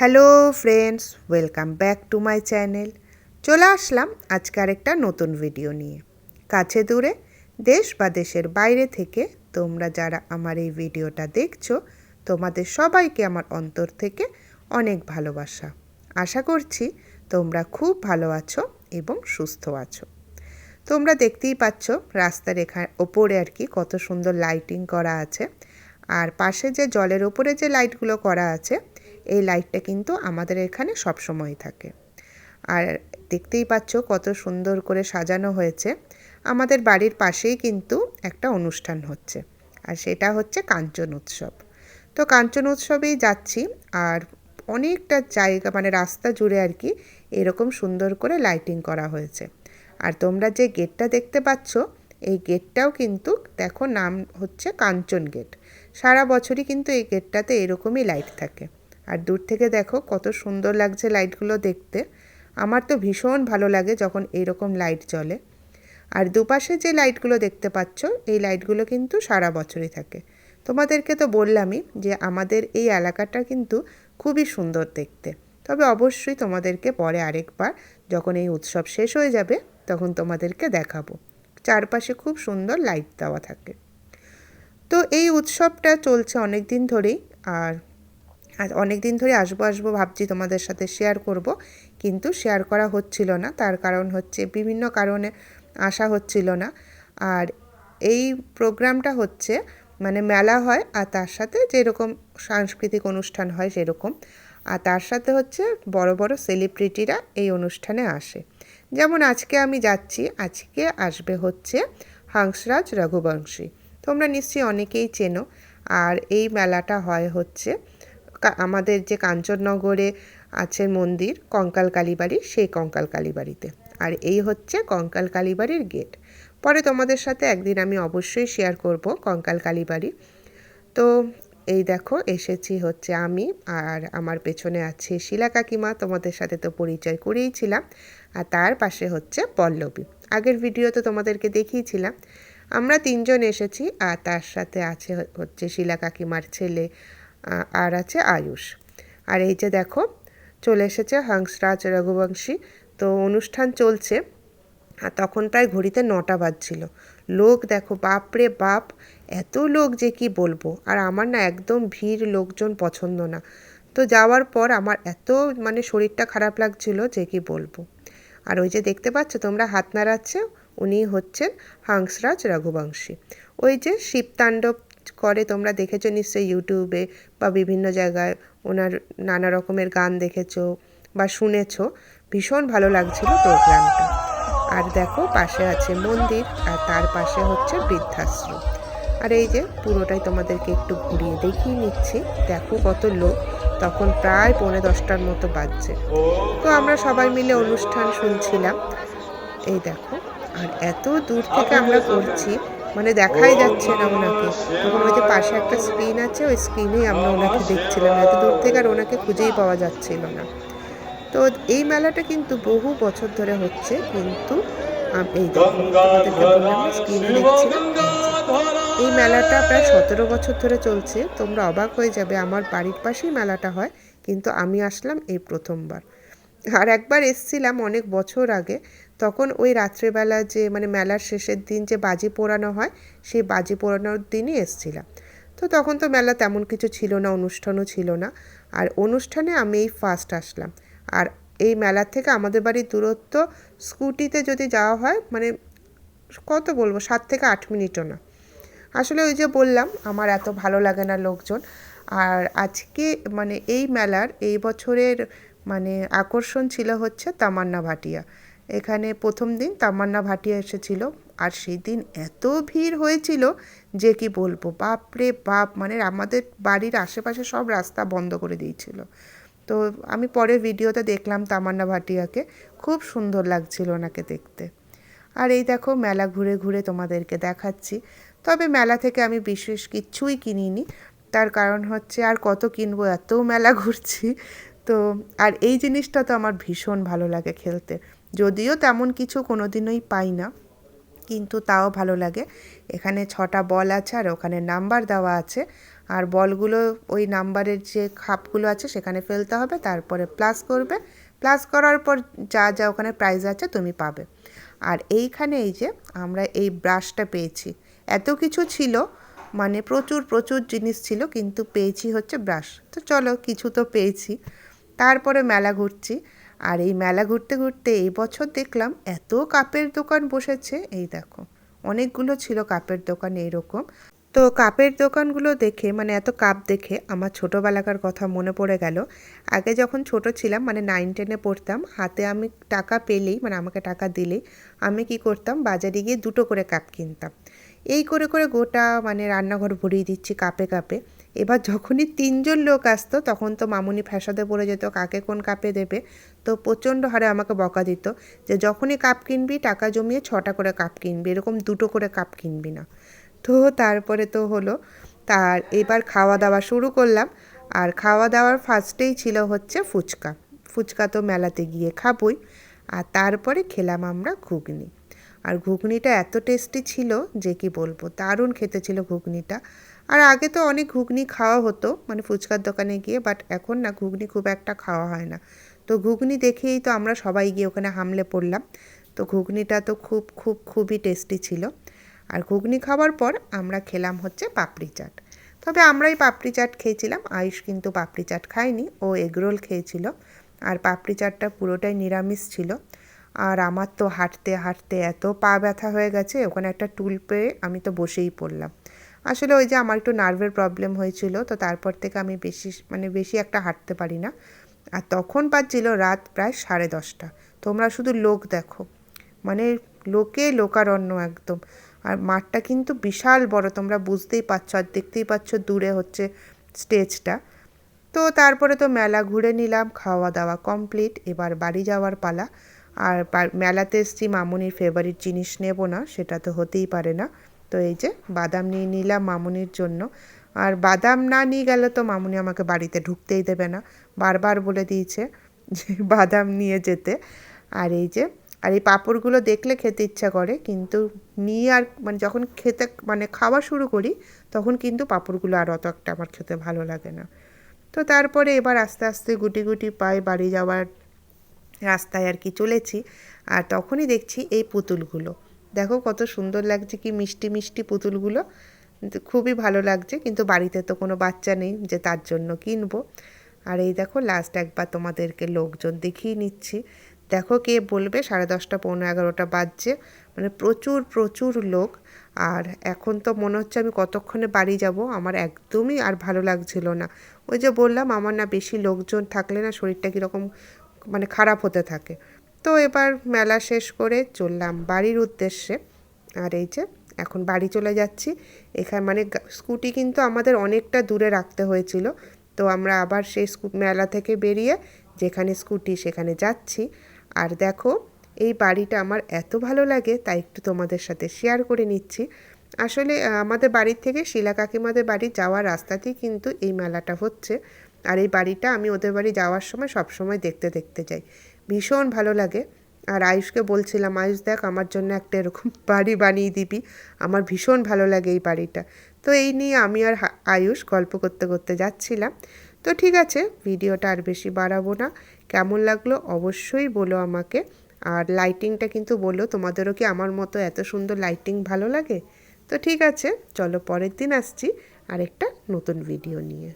Hello friends, welcome back to my channel. চলে আসলাম আজকে আরেকটা নতুন ভিডিও নিয়ে। কাছে দূরে, দেশ বা দেশের বাইরে থেকে তোমরা যারা আমার এই ভিডিওটা দেখছো, তোমাদের সবাইকে আমার অন্তর থেকে অনেক ভালোবাসা। আশা করছি তোমরা খুব ভালো আছো এবং সুস্থ আছো। তোমরা দেখতেই পাচ্ছ রাস্তার ওপরে আর কি কত সুন্দর লাইটিং করা আছে। আর পাশে যে জলের ওপরে যে লাইটগুলো করা আছে, এই লাইটটা কিন্তু আমাদের এখানে সবসময় থাকে। আর দেখতেই পাচ্ছ কত সুন্দর করে সাজানো হয়েছে। আমাদের বাড়ির পাশেই কিন্তু একটা অনুষ্ঠান হচ্ছে, আর সেটা হচ্ছে কাঞ্চন উৎসব। তো কাঞ্চন উৎসবেই যাচ্ছি, আর অনেকটা জায়গা মানে রাস্তা জুড়ে আর কি এরকম সুন্দর করে লাইটিং করা হয়েছে। আর তোমরা যে গেটটা দেখতে পাচ্ছ, এই গেটটাও কিন্তু দেখো নাম হচ্ছে কাঞ্চন গেট। সারা বছরই কিন্তু এই গেটটাতে এরকমই লাইট থাকে। আর দূর থেকে দেখো কত সুন্দর লাগছে লাইটগুলো দেখতে। আমার তো ভীষণ ভালো লাগে যখন এইরকম লাইট জ্বলে। আর দুপাশে যে লাইটগুলো দেখতে পাচ্ছ, এই লাইটগুলো কিন্তু সারা বছরই থাকে। তোমাদেরকে তো বললামই যে আমাদের এই এলাকাটা কিন্তু খুবই সুন্দর দেখতে। তবে অবশ্যই তোমাদেরকে পরে আরেকবার যখন এই উৎসব শেষ হয়ে যাবে তখন তোমাদেরকে দেখাবো। চারপাশে খুব সুন্দর লাইট দেওয়া থাকে। তো এই উৎসবটা চলছে অনেক দিন ধরেই। আর অনেক দিন ধরে আসবো ভাবছি তোমাদের সাথে শেয়ার করব, কিন্তু শেয়ার করা হচ্ছিল না। তার কারণ হচ্ছে বিভিন্ন কারণে আসা হচ্ছিল না। আর এই প্রোগ্রামটা হচ্ছে মানে মেলা হয়, আর তার সাথে যেরকম সাংস্কৃতিক অনুষ্ঠান হয় সেরকম। আর তার সাথে হচ্ছে বড় বড় সেলিব্রিটিরা এই অনুষ্ঠানে আসে। যেমন আজকে আমি যাচ্ছি, আজকে আসবে হচ্ছে হংসরাজ রঘুবংশী। তোমরা নিশ্চয়ই অনেকেই চেনো। আর এই মেলাটা হয় হচ্ছে আমাদের যে কাঞ্চননগরে আছে মন্দির কঙ্কাল কালীবাড়ি, সেই কঙ্কাল কালীবাড়িতে। আর এই হচ্ছে কঙ্কাল কালীবাড়ির গেট। পরে তোমাদের সাথে একদিন আমি অবশ্যই শেয়ার করব কঙ্কাল কালীবাড়ি। তো এই দেখো এসেছি হচ্ছে আমি, আর আমার পেছনে আছে শিলা কাকিমা, তোমাদের সাথে তো পরিচয় করিয়েছিলাম। আর তার পাশে হচ্ছে পল্লবী, আগের ভিডিওতে তোমাদেরকে দেখিয়েছিলাম। আমরা তিনজন এসেছি, আর তার সাথে আছে হচ্ছে শিলা কাকিমার ছেলে, আর আছে আয়ুষ। আর এই যে দেখো চলে এসেছে হংসরাজ রঘুবংশী। তো অনুষ্ঠান চলছে, আর তখন প্রায় ঘড়িতে 9টা বাজছিল। লোক দেখো, বাপরে বাপ, এত লোক যে কি বলবো। আর আমার না একদম ভিড় লোকজন পছন্দ না। তো যাওয়ার পর আমার এত মানে শরীরটা খারাপ লাগছিল যে কি বলবো। আর ওই যে দেখতে পাচ্ছ তোমরা হাত নাড়াচ্ছে, উনি হচ্ছেন হংসরাজ রঘুবংশী। ওই যে শিবতাণ্ডব করে, তোমরা দেখেছো নিশ্চয়ই ইউটিউবে বা বিভিন্ন জায়গায় ওনার নানা রকমের গান দেখেছো বা শুনেছো। ভীষণ ভালো লাগছিল প্রোগ্রামটা। আর দেখো পাশে আছে মন্দির, আর তার পাশে হচ্ছে বৃদ্ধাশ্রম। আর এই যে পুরোটাই তোমাদেরকে একটু ঘুরিয়ে দেখিয়ে নিচ্ছি। দেখো কত লোক, তখন প্রায় 9:45টার মতো বাজছে। তো আমরা সবাই মিলে অনুষ্ঠান শুনছিলাম। এই দেখো, আর এত দূর থেকে আমরা করছি, মানে দেখাই যাচ্ছে না ওনাকে। তখন ওই যে পাশে একটা স্ক্রিন আছে, ওই স্ক্রিনেই আমরা ওনাকে দেখছিলাম। এত দূর থেকে আর ওনাকে খুঁজেই পাওয়া যাচ্ছিল না। তো এই মেলাটা কিন্তু বহু বছর ধরে হচ্ছে, কিন্তু এই দেখো তোমাদেরকে বললাম না স্ক্রিনে দেখছিলাম, এই মেলাটা প্রায় 17 বছর ধরে চলছে। তোমরা অবাক হয়ে যাবে, আমার বাড়ির পাশেই মেলাটা হয়, কিন্তু আমি আসলাম এই প্রথমবার। আর একবার এসছিলাম অনেক বছর আগে, তখন ওই রাত্রেবেলা যে মানে মেলার শেষের দিন যে বাজি পোড়ানো হয়, সেই বাজি পোড়ানোর দিনই এসছিলাম। তো তখন তো মেলা তেমন কিছু ছিল না, অনুষ্ঠানও ছিল না। আর অনুষ্ঠানে আমি এই ফার্স্ট আসলাম। আর এই মেলার থেকে আমাদের বাড়ির দূরত্ব স্কুটিতে যদি যাওয়া হয় মানে কত বলবো, 7 থেকে 8 মিনিটও না। আসলে ওই যে বললাম আমার এত ভালো লাগে না লোকজন। আর আজকে মানে এই মেলার এই বছরের মানে আকর্ষণ ছিল হচ্ছে তামান্না ভাটিয়া। এখানে প্রথম দিন তামান্না ভাটিয়া এসেছিল, আর সেই দিন এত ভিড় হয়েছিল যে কি বলবো, বাপরে বাপ, মানে আমাদের বাড়ির আশেপাশে সব রাস্তা বন্ধ করে দিয়েছিল। তো আমি পরে ভিডিওতে দেখলাম তামান্না ভাটিয়াকে, খুব সুন্দর লাগছিল ওনাকে দেখতে। আর এই দেখো মেলা ঘুরে ঘুরে তোমাদেরকে দেখাচ্ছি। তবে মেলা থেকে আমি বিশেষ কিচ্ছুই কিনিনি, তার কারণ হচ্ছে আর কত কিনবো, এত মেলা ঘুরছি। তো আর এই জিনিসটা তো আমার ভীষণ ভালো লাগে খেলতে, যদিও তেমন কিছু কোনো দিনই পাই না, কিন্তু তাও ভালো লাগে। এখানে 6টা বল আছে, আর ওখানে নাম্বার দেওয়া আছে। আর বলগুলো ওই নাম্বারের যে খাপগুলো আছে সেখানে ফেলতে হবে, তারপরে প্লাস করবে, প্লাস করার পর যা যা ওখানে প্রাইজ আছে তুমি পাবে। আর এইখানে এই যে আমরা এই ব্রাশটা পেয়েছি, এত কিছু ছিল মানে প্রচুর প্রচুর জিনিস ছিল, কিন্তু পেয়েছি হচ্ছে ব্রাশ। তো চলো কিছু তো পেয়েছি। তারপরে মেলা ঘুরছি, আর এই মেলা ঘুরতে ঘুরতে এই বছর দেখলাম এত কাপের দোকান বসেছে, এই দেখো অনেকগুলো ছিল কাপের দোকান এইরকম। তো কাপের দোকানগুলো দেখে মানে এত কাপ দেখে আমার ছোটোবেলাকার কথা মনে পড়ে গেল। আগে যখন ছোট ছিলাম মানে 9-10-এ পড়তাম, হাতে আমি টাকা পেলেই মানে আমাকে টাকা দিলেই আমি কি করতাম, বাজারে গিয়ে 2টো করে কাপ কিনতাম। এই করে করে গোটা মানে রান্নাঘর ভরিয়ে দিচ্ছি কাপে কাপে। এবার যখনই 3জন লোক আসতো তখন তো মামুনি ফ্যাসাদে পড়ে যেত কাকে কোন কাপে দেবে। তো প্রচণ্ড হারে আমাকে বকা দিত যে যখনই কাপ কিনবি টাকা জমিয়ে 6টা করে কাপ কিনবি, এরকম 2টো করে কাপ কিনবি না। তো তারপরে তো হলো, তার এবার খাওয়া দাওয়া শুরু করলাম। আর খাওয়া দাওয়ার ফার্স্টেই ছিল হচ্ছে ফুচকা। ফুচকা তো মেলাতে গিয়ে খাবই। আর তারপরে খেলাম আমরা ঘুগনি। আর ঘুগনিটা এত টেস্টি ছিল যে কি বলবো, দারুণ খেতে ছিল ঘুগনিটা। আর আগে তো অনেক ঘুগনি খাওয়া হতো মানে ফুচকার দোকানে গিয়ে, বাট এখন না ঘুগনি খুব একটা খাওয়া হয় না। তো ঘুগনি দেখেই তো আমরা সবাই গিয়ে ওখানে হামলে পড়লাম। তো ঘুগনিটা তো খুবই টেস্টি ছিল। আর ঘুগনি খাওয়ার পর আমরা খেলাম হচ্ছে পাপড়ি চাট। তবে আমরাই পাপড়ি চাট খেয়েছিলাম, আয়ুষ কিন্তু পাপড়ি চাট খায়নি, ও এগরোল খেয়েছিল। আর পাপড়ি চাটটা পুরোটাই নিরামিষ ছিল। আর আমার তো হাঁটতে হাঁটতে এত পা ব্যথা হয়ে গেছে, ওখানে একটা টুল পেয়ে আমি তো বসেই পড়লাম। আসলে ওই যে আমার একটু নার্ভের প্রবলেম হয়েছিল, তো তারপর থেকে আমি বেশি একটা হাঁটতে পারি না। আর তখন বাজছিল রাত প্রায় 10:30। তোমরা শুধু লোক দেখো, মানে লোকে লোকারণ্য একদম। আর মাঠটা কিন্তু বিশাল বড়, তোমরা বুঝতেই পারছো, আর দেখতেই পাচ্ছ দূরে হচ্ছে স্টেজটা। তো তারপরে তো মেলা ঘুরে নিলাম, খাওয়া দাওয়া কমপ্লিট, এবার বাড়ি যাওয়ার পালা। আর মেলাতে এসেছি, মামুনির ফেভারিট জিনিস নেব না সেটা তো হতেই পারে না। তো এই যে বাদাম নিয়ে নিলাম মামুনির জন্য। আর বাদাম না নিয়ে গেলে তো মামুনি আমাকে বাড়িতে ঢুকতেই দেবে না, বারবার বলে দিয়েছে যে বাদাম নিয়ে যেতে। আর এই যে আর এই পাঁপড়গুলো দেখলে খেতে ইচ্ছা করে, কিন্তু নিয়ে আর মানে যখন খেতে মানে খাওয়া শুরু করি তখন কিন্তু পাঁপড়গুলো আর অত একটা আমার খেতে ভালো লাগে না। তো তারপরে এবার আস্তে আস্তে গুটি গুটি পায়ে বাড়ি যাওয়ার রাস্তায় আর কি চলেছি। আর তখনই দেখছি এই পুতুলগুলো, দেখো কত সুন্দর লাগছে, কি মিষ্টি মিষ্টি পুতুলগুলো, খুবই ভালো লাগছে। কিন্তু বাড়িতে তো কোনো বাচ্চা নেই যে তার জন্য কিনবো। আর এই দেখো লাস্ট একবার তোমাদেরকে লোকজন দেখিয়ে নিচ্ছি। দেখো কে বলবে 10:30 11:15 বাজছে, মানে প্রচুর প্রচুর লোক। আর এখন তো মনে হচ্ছে আমি কতক্ষণে বাড়ি যাব, আমার একদমই আর ভালো লাগছিল না। ওই যে বললাম আমার না বেশি লোকজন থাকলে না শরীরটা কীরকম মানে খারাপ হতে থাকে। তো এবার মেলা শেষ করে চললাম বাড়ির উদ্দেশ্যে। আর এই যে এখন বাড়ি চলে যাচ্ছি। এখানে মানে স্কুটি কিন্তু আমাদের অনেকটা দূরে রাখতে হয়েছিল, তো আমরা আবার সেই মেলা থেকে বেরিয়ে যেখানে স্কুটি সেখানে যাচ্ছি। আর দেখো এই বাড়িটা আমার এত ভালো লাগে, তাই একটু তোমাদের সাথে শেয়ার করে নিচ্ছি। আসলে আমাদের বাড়ির থেকে শিলা কাকিমাদের বাড়ি যাওয়ার রাস্তাতেই কিন্তু এই মেলাটা হচ্ছে। আর এই বাড়িটা আমি ওদের বাড়ি যাওয়ার সময় সব সময় দেখতে দেখতে যাই, ভীষণ ভালো লাগে। আর আয়ুষকে বলছিলাম, আয়ুষ দেখ আমার জন্য একটা এরকম বাড়ি বানিয়ে দিবি, আমার ভীষণ ভালো লাগে এই বাড়িটা। তো এই নিয়ে আমি আর আয়ুষ গল্প করতে করতে যাচ্ছিলাম। তো ঠিক আছে, ভিডিওটা আর বেশি বাড়াবো না। কেমন লাগলো অবশ্যই বলো আমাকে। আর লাইটিংটা কিন্তু বলো, তোমাদেরও কি আমার মতো এত সুন্দর লাইটিং ভালো লাগে? তো ঠিক আছে, চলো পরের দিন আসছি আরেকটা নতুন ভিডিও নিয়ে।